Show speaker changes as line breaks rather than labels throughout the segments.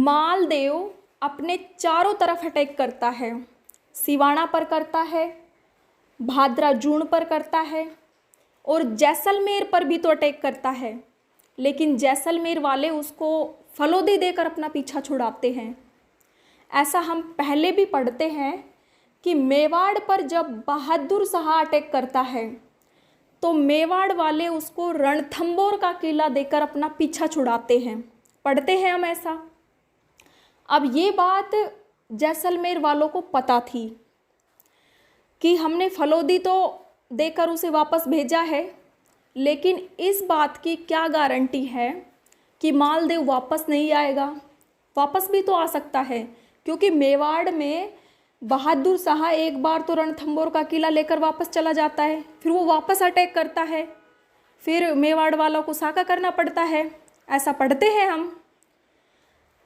मालदेव अपने चारों तरफ अटैक करता है। सिवाना पर करता है, भादरा जून पर करता है और जैसलमेर पर भी तो अटैक करता है, लेकिन जैसलमेर वाले उसको फलोदी देकर अपना पीछा छुड़ाते हैं। ऐसा हम पहले भी पढ़ते हैं कि मेवाड़ पर जब बहादुर शाह अटैक करता है तो मेवाड़ वाले उसको रणथंबोर का किला देकर अपना पीछा छुड़ाते हैं, पढ़ते हैं हम ऐसा। अब ये बात जैसलमेर वालों को पता थी कि हमने फलोदी तो देकर उसे वापस भेजा है, लेकिन इस बात की क्या गारंटी है कि मालदेव वापस नहीं आएगा। वापस भी तो आ सकता है, क्योंकि मेवाड़ में बहादुर शाह एक बार तो रणथंबोर का किला लेकर वापस चला जाता है, फिर वो वापस अटैक करता है, फिर मेवाड़ वालों को साका करना पड़ता है। ऐसा पढ़ते हैं हम।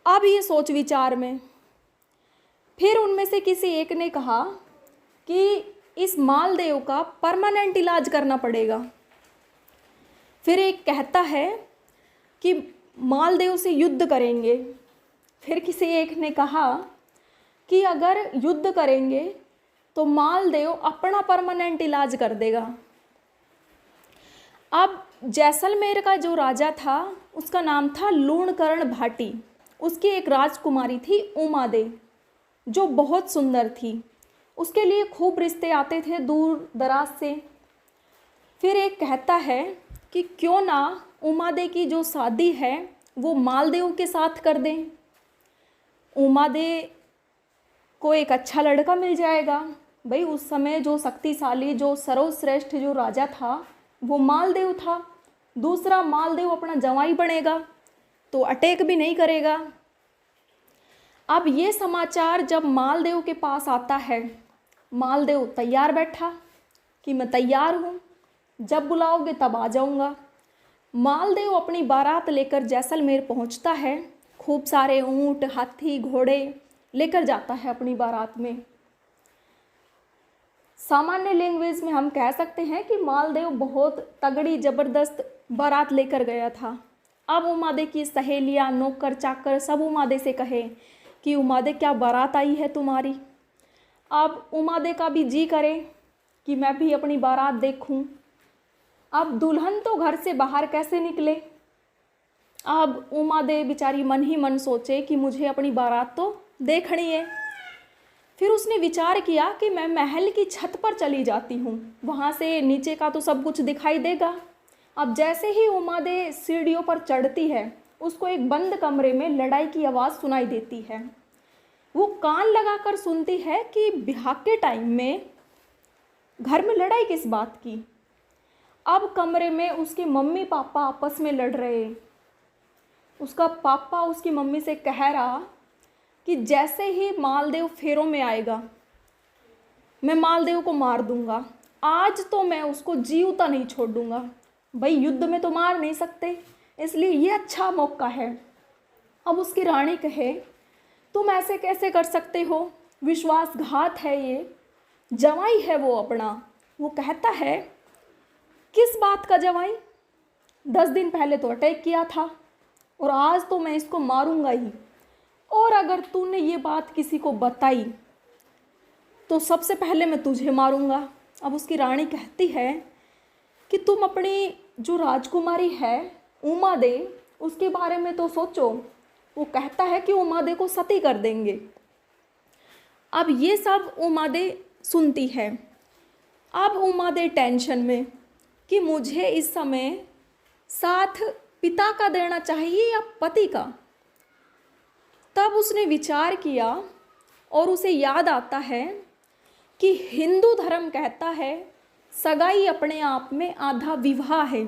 अब ये सोच विचार में फिर उनमें से किसी एक ने कहा कि इस मालदेव का परमानेंट इलाज करना पड़ेगा। फिर एक कहता है कि मालदेव से युद्ध करेंगे। फिर किसी एक ने कहा कि अगर युद्ध करेंगे तो मालदेव अपना परमानेंट इलाज कर देगा। अब जैसलमेर का जो राजा था उसका नाम था लूणकरण भाटी। उसकी एक राजकुमारी थी उमादे, जो बहुत सुंदर थी। उसके लिए खूब रिश्ते आते थे दूर दराज से। फिर एक कहता है कि क्यों ना उमादे की जो शादी है वो मालदेव के साथ कर दें। उमादे को एक अच्छा लड़का मिल जाएगा। भाई उस समय जो शक्तिशाली, जो सर्वश्रेष्ठ जो राजा था वो मालदेव था। दूसरा, मालदेव अपना जवाई बनेगा तो अटैक भी नहीं करेगा। अब ये समाचार जब मालदेव के पास आता है, मालदेव तैयार बैठा कि मैं तैयार हूँ, जब बुलाओगे तब आ जाऊँगा। मालदेव अपनी बारात लेकर जैसलमेर पहुँचता है। खूब सारे ऊँट, हाथी, घोड़े लेकर जाता है अपनी बारात में। सामान्य लैंग्वेज में हम कह सकते हैं कि मालदेव बहुत तगड़ी ज़बरदस्त बारात लेकर गया था। अब उमादे की सहेलियाँ, नौकर चाकर सब उमादे से कहे कि उमादे क्या बारात आई है तुम्हारी। अब उमादे का भी जी करे कि मैं भी अपनी बारात देखूं। अब दुल्हन तो घर से बाहर कैसे निकले। अब उमादे बेचारी मन ही मन सोचे कि मुझे अपनी बारात तो देखनी है। फिर उसने विचार किया कि मैं महल की छत पर चली जाती हूँ, वहाँ से नीचे का तो सब कुछ दिखाई देगा। अब जैसे ही उमादे सीढ़ियों पर चढ़ती है, उसको एक बंद कमरे में लड़ाई की आवाज़ सुनाई देती है। वो कान लगाकर सुनती है कि ब्याह के टाइम में घर में लड़ाई किस बात की। अब कमरे में उसके मम्मी पापा आपस में लड़ रहे। उसका पापा उसकी मम्मी से कह रहा कि जैसे ही मालदेव फेरों में आएगा मैं मालदेव को मार दूंगा, आज तो मैं उसको जीवता नहीं छोड़ दूंगा। भाई युद्ध में तो मार नहीं सकते, इसलिए ये अच्छा मौका है। अब उसकी रानी कहे तुम ऐसे कैसे कर सकते हो, विश्वासघात है ये, जवाई है वो अपना। वो कहता है किस बात का जवाई, 10 दिन पहले तो अटैक किया था और आज तो मैं इसको मारूंगा ही, और अगर तूने ये बात किसी को बताई तो सबसे पहले मैं तुझे मारूंगा। अब उसकी रानी कहती है कि तुम अपनी जो राजकुमारी है उमादे, उसके बारे में तो सोचो। वो कहता है कि उमादे को सती कर देंगे। अब ये सब उमादे सुनती है। अब उमादे टेंशन में कि मुझे इस समय साथ पिता का देना चाहिए या पति का। तब उसने विचार किया और उसे याद आता है कि हिंदू धर्म कहता है सगाई अपने आप में आधा विवाह है,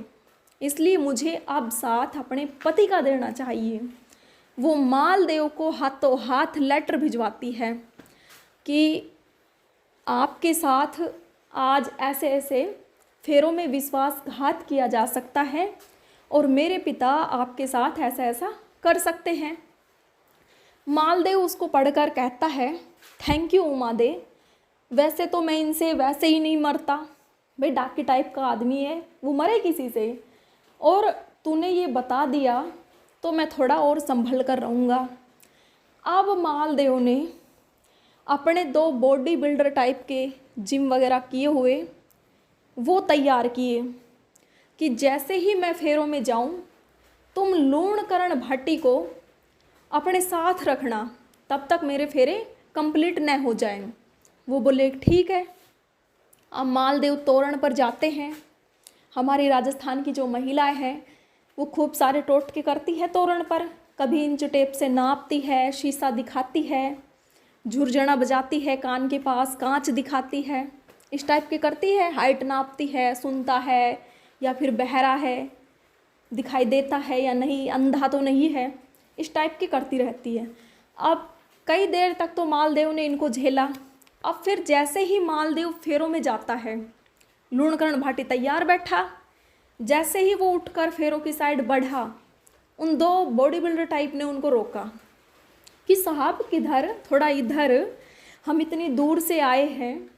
इसलिए मुझे अब साथ अपने पति का देना चाहिए। वो मालदेव को हाथों हाथ लेटर भिजवाती है कि आपके साथ आज ऐसे ऐसे फेरों में विश्वासघात किया जा सकता है और मेरे पिता आपके साथ ऐसा ऐसा कर सकते हैं। मालदेव उसको पढ़कर कहता है थैंक यू उमादे, वैसे तो मैं इनसे वैसे ही नहीं मरता। भाई डाकू टाइप का आदमी है, वो मरे किसी से, और तूने ये बता दिया तो मैं थोड़ा और संभल कर रहूँगा। अब मालदेव ने अपने 2 बॉडी बिल्डर टाइप के जिम वगैरह किए हुए वो तैयार किए कि जैसे ही मैं फेरों में जाऊं तुम लूणकरण भाटी को अपने साथ रखना, तब तक मेरे फेरे कंप्लीट न हो जाएं। वो बोले ठीक है। अब मालदेव तोरण पर जाते हैं। हमारी राजस्थान की जो महिलाएं हैं वो खूब सारे टोटके करती है तोरण पर, कभी इंच टेप से नापती है, शीशा दिखाती है, झुरझुरा बजाती है, कान के पास कांच दिखाती है, इस टाइप की करती है, हाइट नापती है, सुनता है या फिर बहरा है, दिखाई देता है या नहीं, अंधा तो नहीं है, इस टाइप की करती रहती है। अब कई देर तक तो मालदेव ने इनको झेला। अब फिर जैसे ही मालदेव फेरों में जाता है, लूणकरण भाटी तैयार बैठा, जैसे ही वो उठकर फेरों की साइड बढ़ा, उन 2 बॉडी बिल्डर टाइप ने उनको रोका कि साहब किधर, थोड़ा इधर, हम इतनी दूर से आए हैं,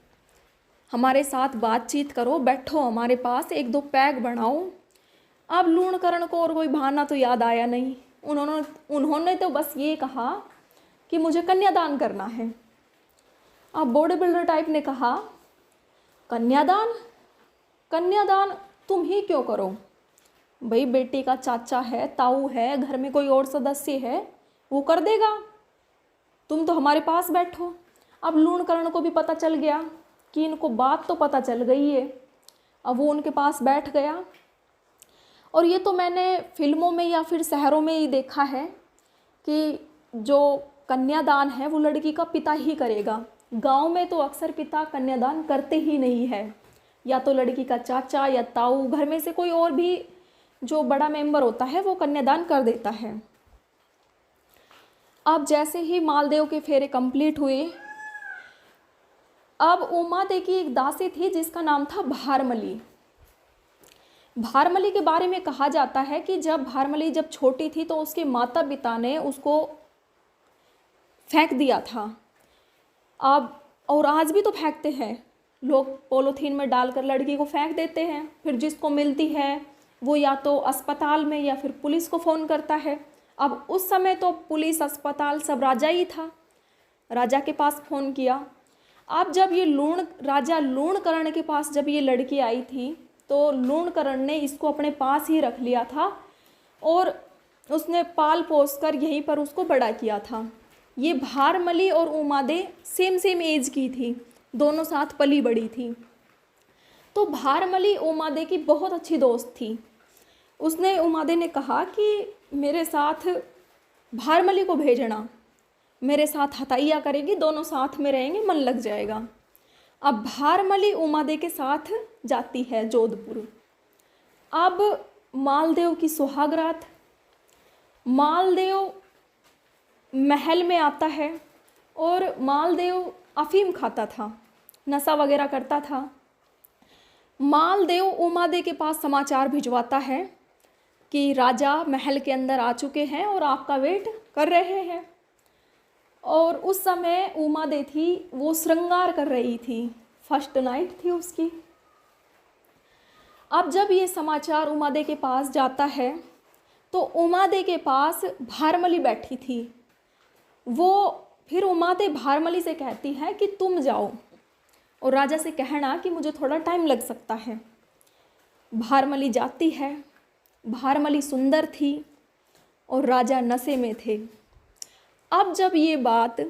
हमारे साथ बातचीत करो, बैठो हमारे पास, 1-2 पैग बनाओ। अब लूणकरण को और कोई बहाना तो याद आया नहीं। उन्होंने तो बस ये कहा कि मुझे कन्यादान करना है। अब बॉडी बिल्डर टाइप ने कहा कन्यादान, कन्यादान तुम ही क्यों करो भाई, बेटी का चाचा है, ताऊ है, घर में कोई और सदस्य है, वो कर देगा, तुम तो हमारे पास बैठो। अब लूणकरण को भी पता चल गया कि इनको बात तो पता चल गई है। अब वो उनके पास बैठ गया। और ये तो मैंने फिल्मों में या फिर शहरों में ही देखा है कि जो कन्यादान है वो लड़की का पिता ही करेगा। गांव में तो अक्सर पिता कन्यादान करते ही नहीं है, या तो लड़की का चाचा या ताऊ, घर में से कोई और भी जो बड़ा मेंबर होता है वो कन्यादान कर देता है। अब जैसे ही मालदेव के फेरे कंप्लीट हुए, अब उमादे की एक दासी थी जिसका नाम था भारमली। भारमली के बारे में कहा जाता है कि जब भारमली जब छोटी थी तो उसके माता पिता ने उसको फेंक दिया था। अब और आज भी तो फेंकते हैं लोग, पॉलीथीन में डालकर लड़की को फेंक देते हैं, फिर जिसको मिलती है वो या तो अस्पताल में या फिर पुलिस को फ़ोन करता है। अब उस समय तो पुलिस, अस्पताल सब राजा ही था, राजा के पास फ़ोन किया। अब जब ये राजा लूणकरण के पास जब ये लड़की आई थी तो लूणकरण ने इसको अपने पास ही रख लिया था और उसने पाल पोस कर यहीं पर उसको बड़ा किया था। ये भारमली और उमादे सेम एज की थी, दोनों साथ पली बड़ी थी। तो भारमली उमादे की बहुत अच्छी दोस्त थी। उसने, उमादे ने कहा कि मेरे साथ भारमली को भेजना, मेरे साथ हथैया करेगी, दोनों साथ में रहेंगे, मन लग जाएगा। अब भारमली उमादे के साथ जाती है जोधपुर। अब मालदेव की सुहागरात, मालदेव महल में आता है और मालदेव अफीम खाता था, नशा वगैरह करता था। मालदेव उमादे के पास समाचार भिजवाता है कि राजा महल के अंदर आ चुके हैं और आपका वेट कर रहे हैं। और उस समय उमादे थी, वो श्रृंगार कर रही थी, फर्स्ट नाइट थी उसकी। अब जब ये समाचार उमादे के पास जाता है तो उमादे के पास भारमली बैठी थी। वो फिर उमादे भारमली से कहती है कि तुम जाओ और राजा से कहना कि मुझे थोड़ा टाइम लग सकता है। भारमली जाती है। भारमली सुंदर थी और राजा नशे में थे। अब जब ये बात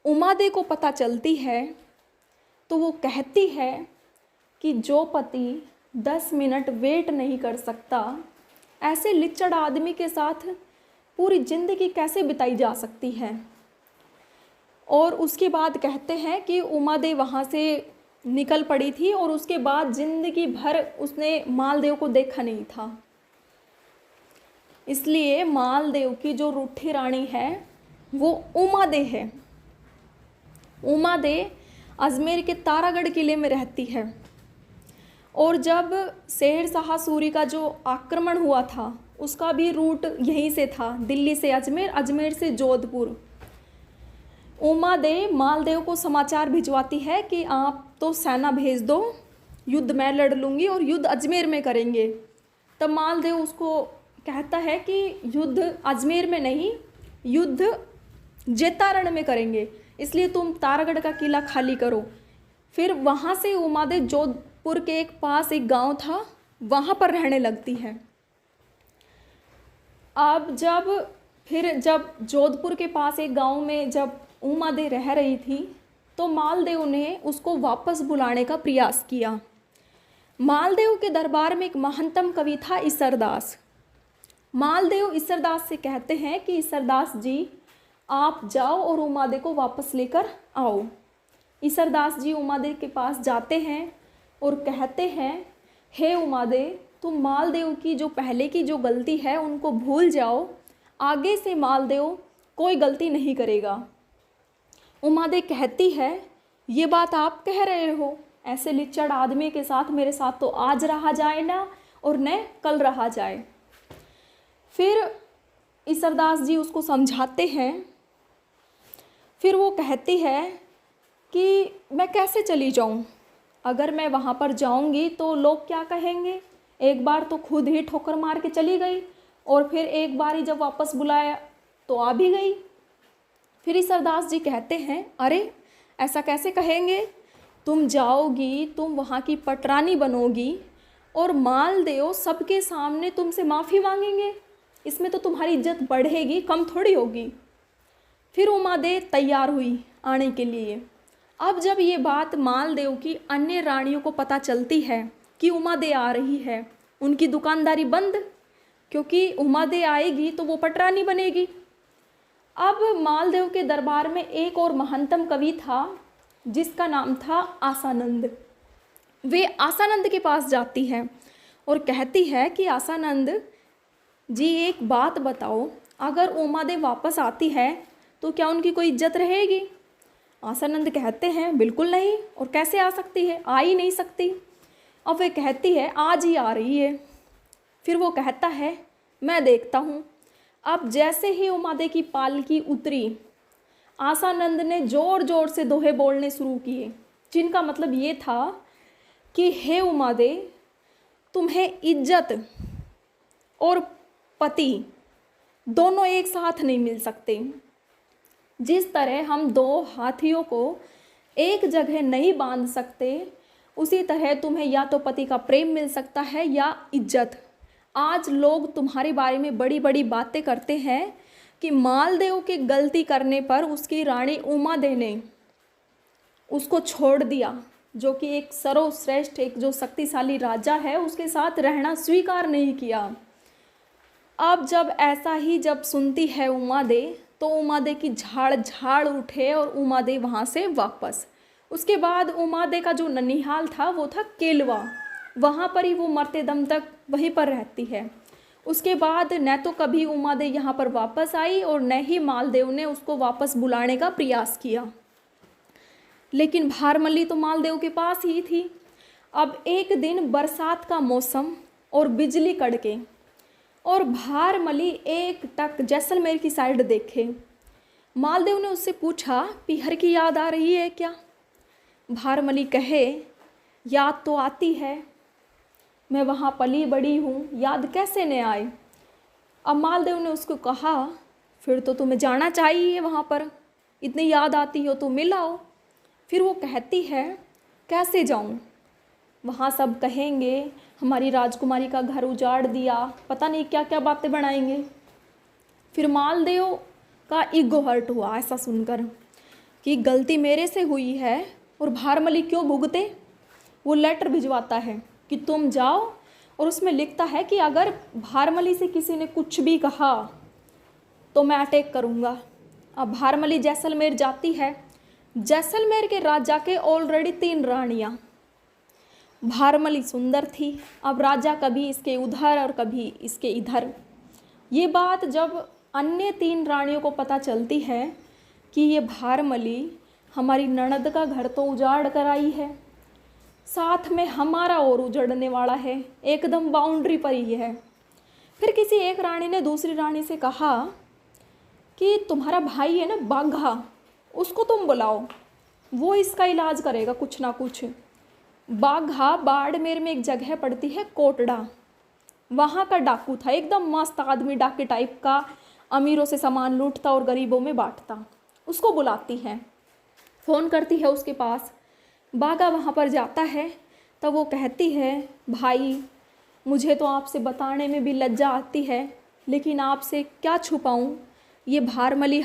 उमादे को पता चलती है तो वो कहती है कि जो पति 10 मिनट वेट नहीं कर सकता, ऐसे लिच्चड़ आदमी के साथ पूरी ज़िंदगी कैसे बिताई जा सकती है। और उसके बाद कहते हैं कि उमादे वहाँ से निकल पड़ी थी और उसके बाद ज़िंदगी भर उसने मालदेव को देखा नहीं था। इसलिए मालदेव की जो रूठी रानी है वो उमादे है। उमादे अजमेर के तारागढ़ किले में रहती है। और जब शेर शाह सूरी का जो आक्रमण हुआ था उसका भी रूट यहीं से था, दिल्ली से अजमेर, अजमेर से जोधपुर। उमादे मालदेव को समाचार भिजवाती है कि आप तो सेना भेज दो, युद्ध मैं लड़ लूँगी और युद्ध अजमेर में करेंगे। तब मालदेव उसको कहता है कि युद्ध अजमेर में नहीं, युद्ध जेतारण में करेंगे, इसलिए तुम तारागढ़ का किला खाली करो। फिर वहाँ से उमादेव जोधपुर के एक पास एक गांव था, वहाँ पर रहने लगती है। अब जब जोधपुर के पास एक गांव में जब उमादेव रह रही थी, तो मालदेव ने उसको वापस बुलाने का प्रयास किया। मालदेव के दरबार में एक महंतम कवि था ईसरदास। मालदेव ईसरदास से कहते हैं कि ईसरदास जी, आप जाओ और उमादेव को वापस लेकर आओ। ईसरदास जी उमादेव के पास जाते हैं और कहते हैं, हे उमादेव, तुम मालदेव की जो पहले की जो गलती है उनको भूल जाओ, आगे से मालदेव कोई गलती नहीं करेगा। उमादेव कहती है, ये बात आप कह रहे हो, ऐसे लिच्चड़ आदमी के साथ मेरे साथ तो आज रहा जाए ना और न कल रहा जाए। फिर ईसरदास जी उसको समझाते हैं। फिर वो कहती है कि मैं कैसे चली जाऊं, अगर मैं वहाँ पर जाऊंगी तो लोग क्या कहेंगे। एक बार तो खुद ही ठोकर मार के चली गई और फिर एक बार ही जब वापस बुलाया तो आ भी गई। फिर ईसरदास जी कहते हैं, अरे ऐसा कैसे कहेंगे, तुम जाओगी, तुम वहाँ की पटरानी बनोगी और मालदेव सबके सामने तुमसे माफ़ी मांगेंगे, इसमें तो तुम्हारी इज्जत बढ़ेगी, कम थोड़ी होगी। फिर उमादेव तैयार हुई आने के लिए। अब जब ये बात मालदेव की अन्य रानियों को पता चलती है कि उमादेव आ रही है, उनकी दुकानदारी बंद, क्योंकि उमादेव आएगी तो वो पटरानी बनेगी। अब मालदेव के दरबार में एक और महंतम कवि था जिसका नाम था आसानंद। वे आसानंद के पास जाती है और कहती है कि आसानंद जी, एक बात बताओ, अगर उमादेव वापस आती है तो क्या उनकी कोई इज्जत रहेगी। आसानंद कहते हैं, बिल्कुल नहीं, और कैसे आ सकती है, आ ही नहीं सकती। अब वे कहती है, आज ही आ रही है। फिर वो कहता है, मैं देखता हूँ। अब जैसे ही उमादेव की पालकी उतरी, आसानंद ने ज़ोर ज़ोर से दोहे बोलने शुरू किए, जिनका मतलब ये था कि हे उमादेव, तुम्हें इज्जत और पति दोनों एक साथ नहीं मिल सकते। जिस तरह हम दो हाथियों को एक जगह नहीं बांध सकते, उसी तरह तुम्हें या तो पति का प्रेम मिल सकता है या इज्जत। आज लोग तुम्हारे बारे में बड़ी बड़ी बातें करते हैं कि मालदेव के गलती करने पर उसकी रानी उमादेव ने उसको छोड़ दिया, जो कि एक सर्वश्रेष्ठ, एक जो शक्तिशाली राजा है, उसके साथ रहना स्वीकार नहीं किया। अब जब ऐसा ही जब सुनती है उमादेव, तो उमादेव की झाड़ झाड़ उठे और उमादेव वहाँ से वापस। उसके बाद उमादेव का जो ननिहाल था वो था केलवा, वहाँ पर ही वो मरते दम तक वहीं पर रहती है। उसके बाद न तो कभी उमादेव यहाँ पर वापस आई और न ही मालदेव ने उसको वापस बुलाने का प्रयास किया। लेकिन भारमली तो मालदेव के पास ही थी। अब एक दिन बरसात का मौसम और बिजली कड़के, और भारमली एक टक जैसलमेर की साइड देखे। मालदेव ने उससे पूछा, पीहर की याद आ रही है क्या। भारमली कहे, याद तो आती है, मैं वहाँ पली बड़ी हूँ, याद कैसे न आए। अब मालदेव ने उसको कहा, फिर तो तुम्हें जाना चाहिए वहाँ पर, इतनी याद आती हो तो मिल आओ। फिर वो कहती है, कैसे जाऊँ, वहाँ सब कहेंगे हमारी राजकुमारी का घर उजाड़ दिया, पता नहीं क्या क्या बातें बनाएंगे। फिर मालदेव का ईगो हर्ट हुआ ऐसा सुनकर कि गलती मेरे से हुई है और भारमली क्यों भुगते। वो लेटर भिजवाता है कि तुम जाओ, और उसमें लिखता है कि अगर भारमली से किसी ने कुछ भी कहा तो मैं अटैक करूँगा। अब भारमली जैसलमेर जाती है। जैसलमेर के राजा के ऑलरेडी 3 रानियाँ। भारमली सुंदर थी, अब राजा कभी इसके उधर और कभी इसके इधर। ये बात जब अन्य 3 रानियों को पता चलती है कि ये भारमली हमारी ननद का घर तो उजाड़ कर आई है, साथ में हमारा और उजड़ने वाला है, एकदम बाउंड्री पर ही है। फिर किसी एक रानी ने दूसरी रानी से कहा कि तुम्हारा भाई है ना बाघा, उसको तुम बुलाओ, वो इसका इलाज करेगा कुछ ना कुछ। बाघा बाड़मेर में एक जगह पड़ती है कोटड़ा, वहाँ का डाकू था, एकदम मस्त आदमी, डाके टाइप का, अमीरों से सामान लूटता और गरीबों में बांटता। उसको बुलाती है, फ़ोन करती है उसके पास। बाघा वहाँ पर जाता है, तब वो कहती है, भाई मुझे तो आपसे बताने में भी लज्जा आती है, लेकिन आपसे क्या छुपाऊँ, ये भारमली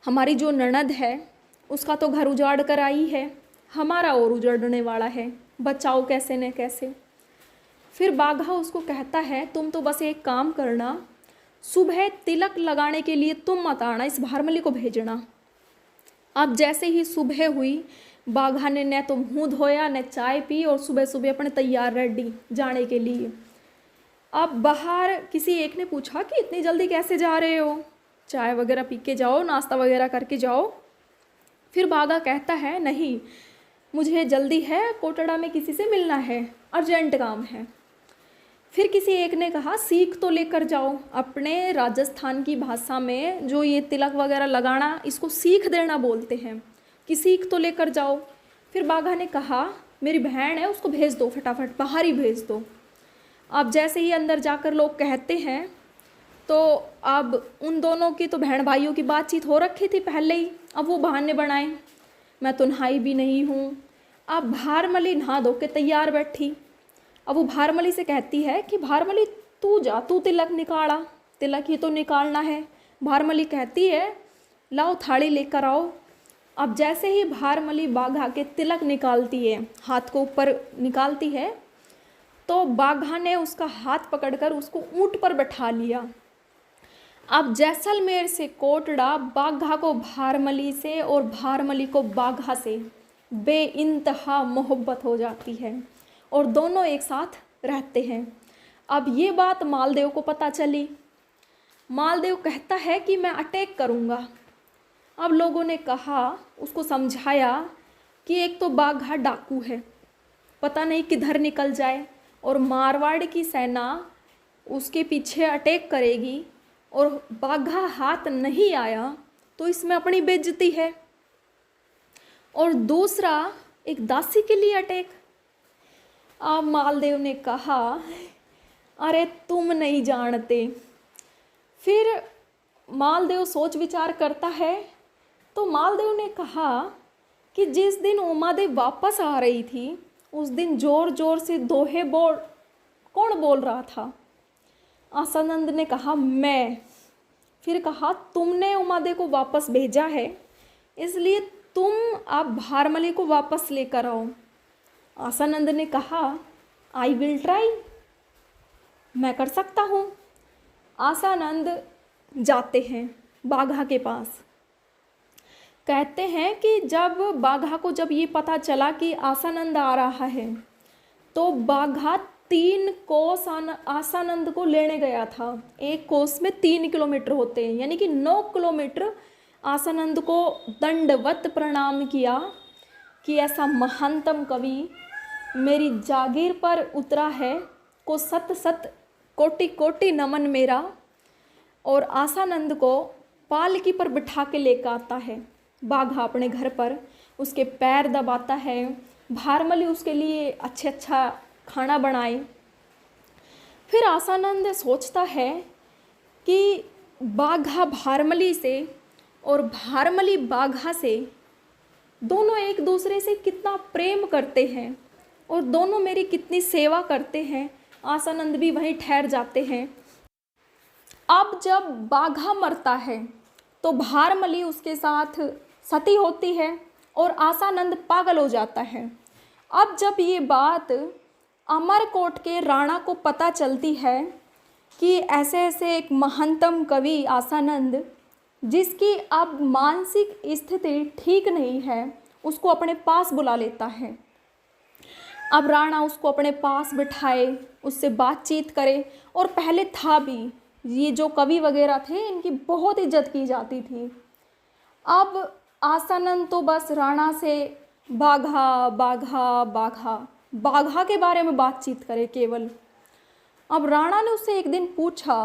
हमारी जो ननद है उसका तो घर उजाड़ कर आई है, हमारा और उजड़ने वाला है, बचाओ कैसे न कैसे। फिर बाघा उसको कहता है, तुम तो बस एक काम करना, सुबह तिलक लगाने के लिए तुम मत आना, इस भारमली को भेजना। अब जैसे ही सुबह हुई, बाघा ने न तो मुँह धोया न चाय पी, और सुबह सुबह अपने तैयार रेडी जाने के लिए। अब बाहर किसी एक ने पूछा कि इतनी जल्दी कैसे जा रहे हो, चाय वगैरह पी के जाओ, नाश्ता वगैरह करके जाओ। फिर बाघा कहता है, नहीं मुझे जल्दी है, कोटड़ा में किसी से मिलना है, अर्जेंट काम है। फिर किसी एक ने कहा, सीख तो लेकर जाओ, अपने राजस्थान की भाषा में जो ये तिलक वगैरह लगाना, इसको सीख देना बोलते हैं, कि सीख तो लेकर जाओ। फिर बाघा ने कहा, मेरी बहन है उसको भेज दो, फटाफट बाहर ही भेज दो। अब जैसे ही अंदर जाकर लोग कहते हैं, तो अब उन दोनों की तो बहन भाइयों की बातचीत हो रखी थी पहले ही। अब वो बहाने बनाए, मैं तो नहाई भी नहीं हूँ। अब भारमली नहा धो के तैयार बैठी। अब वो भारमली से कहती है कि भारमली तू जा, तू तिलक निकाला, तिलक ही तो निकालना है। भारमली कहती है, लाओ थाली लेकर आओ। अब जैसे ही भारमली बाघा के तिलक निकालती है, हाथ को ऊपर निकालती है, तो बाघा ने उसका हाथ पकड़कर उसको ऊंट पर बैठा लिया। अब जैसलमेर से कोटड़ा बाघा को भारमली से और भारमली को बाघा से बेइंतहा मोहब्बत हो जाती है, और दोनों एक साथ रहते हैं। अब ये बात मालदेव को पता चली। मालदेव कहता है कि मैं अटैक करूँगा। अब लोगों ने कहा, उसको समझाया कि एक तो बाघा डाकू है, पता नहीं किधर निकल जाए, और मारवाड़ की सेना उसके पीछे अटैक करेगी, और बाघा हाथ नहीं आया तो इसमें अपनी बेइज्जती है। और दूसरा, एक दासी के लिए अटैक। अब मालदेव ने कहा, अरे तुम नहीं जानते। फिर मालदेव सोच विचार करता है, तो मालदेव ने कहा कि जिस दिन उमादेव वापस आ रही थी, उस दिन ज़ोर ज़ोर से दोहे कौन बोल रहा था? आसानंद ने कहा, मैं। फिर कहा, तुमने उमादेव को वापस भेजा है, इसलिए तुम अब भारमली को वापस लेकर आओ। आसानंद ने कहा, आई विल ट्राई, मैं कर सकता हूँ। आसानंद जाते हैं बाघा के पास। कहते हैं कि जब ये पता चला कि आसानंद आ रहा है, तो बाघा 3 कोस आसानंद को लेने गया था। एक कोस में 3 किलोमीटर होते हैं, यानी कि 9 किलोमीटर आसानंद को दंडवत प्रणाम किया कि ऐसा महानतम कवि मेरी जागीर पर उतरा है, को सत सत कोटि कोटि नमन मेरा। और आसानंद को पालकी पर बिठा के लेकर आता है बाघा अपने घर पर, उसके पैर दबाता है, भारमली उसके लिए अच्छा खाना बनाए। फिर आसानंद सोचता है कि बाघा भारमली से और भारमली बाघा से दोनों एक दूसरे से कितना प्रेम करते हैं, और दोनों मेरी कितनी सेवा करते हैं। आसानंद भी वहीं ठहर जाते हैं। अब जब बाघा मरता है, तो भारमली उसके साथ सती होती है, और आसानंद पागल हो जाता है। अब जब ये बात अमरकोट के राणा को पता चलती है कि ऐसे ऐसे एक महानतम कवि आसानंद, जिसकी अब मानसिक स्थिति ठीक नहीं है, उसको अपने पास बुला लेता है। अब राणा उसको अपने पास बिठाए, उससे बातचीत करे। और पहले था भी, ये जो कवि वगैरह थे, इनकी बहुत इज्जत की जाती थी। अब आसानंद तो बस राणा से बाघा बाघा बाघा बाघा के बारे में बातचीत करे केवल। अब राणा ने उससे एक दिन पूछा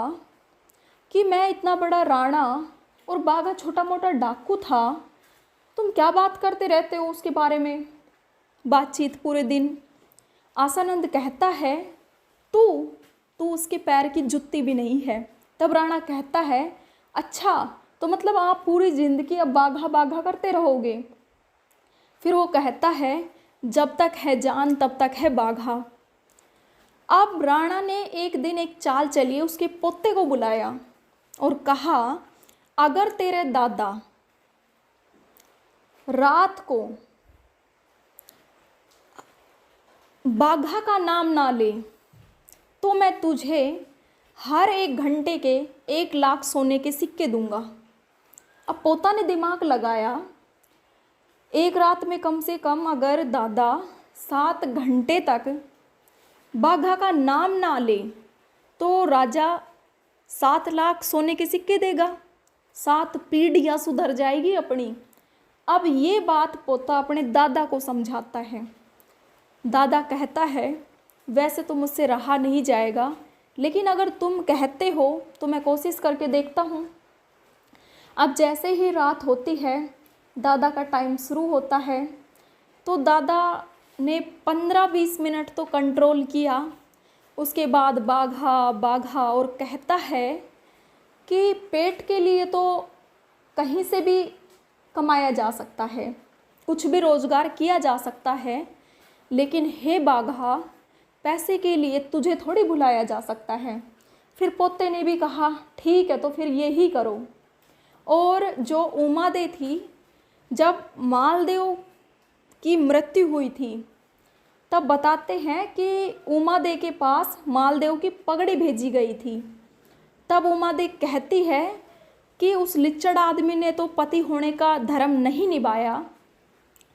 कि मैं इतना बड़ा राणा और बाघा छोटा मोटा डाकू था, तुम क्या बात करते रहते हो उसके बारे में, बातचीत पूरे दिन। आसानंद कहता है, तू उसके पैर की जुत्ती भी नहीं है। तब राणा कहता है, अच्छा तो मतलब आप पूरी ज़िंदगी अब बाघा बाघा करते रहोगे। फिर वो कहता है जब तक है जान तब तक है बाघा। अब राणा ने एक दिन एक चाल चली, उसके पोते को बुलाया और कहा अगर तेरे दादा रात को बाघा का नाम ना ले तो मैं तुझे हर 1 घंटे के 1 लाख सोने के सिक्के दूंगा। अब पोता ने दिमाग लगाया, एक रात में कम से कम अगर दादा 7 घंटे तक बाघा का नाम ना ले तो राजा 7 लाख सोने के सिक्के देगा, 7 पीढ़ियाँ सुधर जाएगी अपनी। अब ये बात पोता अपने दादा को समझाता है। दादा कहता है वैसे तो मुझसे रहा नहीं जाएगा, लेकिन अगर तुम कहते हो तो मैं कोशिश करके देखता हूँ। अब जैसे ही रात होती है, दादा का टाइम शुरू होता है, तो दादा ने 15-20 मिनट तो कंट्रोल किया। उसके बाद बाघा बाघा और कहता है कि पेट के लिए तो कहीं से भी कमाया जा सकता है, कुछ भी रोज़गार किया जा सकता है, लेकिन हे बाघा पैसे के लिए तुझे थोड़ी बुलाया जा सकता है। फिर पोते ने भी कहा ठीक है तो फिर यही करो। और जो उमादे थी, जब मालदेव की मृत्यु हुई थी तब बताते हैं कि उमादे के पास मालदेव की पगड़ी भेजी गई थी। तब उमादे कहती है कि उस लिच्चड़ आदमी ने तो पति होने का धर्म नहीं निभाया,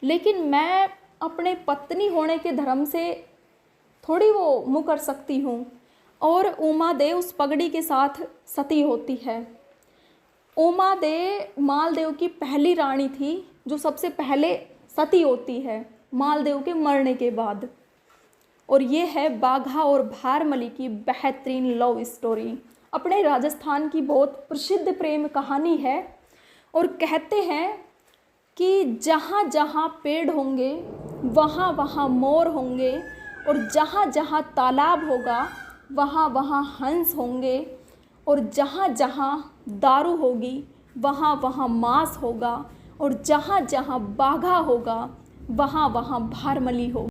लेकिन मैं अपने पत्नी होने के धर्म से थोड़ी वो मुकर सकती हूँ। और उमादे उस पगड़ी के साथ सती होती है। उमादे मालदेव की पहली रानी थी जो सबसे पहले सती होती है मालदेव के मरने के बाद। और ये है बाघा और भारमली की बेहतरीन लव स्टोरी। अपने राजस्थान की बहुत प्रसिद्ध प्रेम कहानी है। और कहते हैं कि जहाँ जहाँ पेड़ होंगे वहाँ वहाँ मोर होंगे, और जहाँ जहाँ तालाब होगा वहाँ वहाँ हंस होंगे, और जहाँ जहाँ दारू होगी वहाँ वहाँ मांस होगा, और जहाँ जहाँ बाघा होगा वहाँ वहाँ भारमली होगी।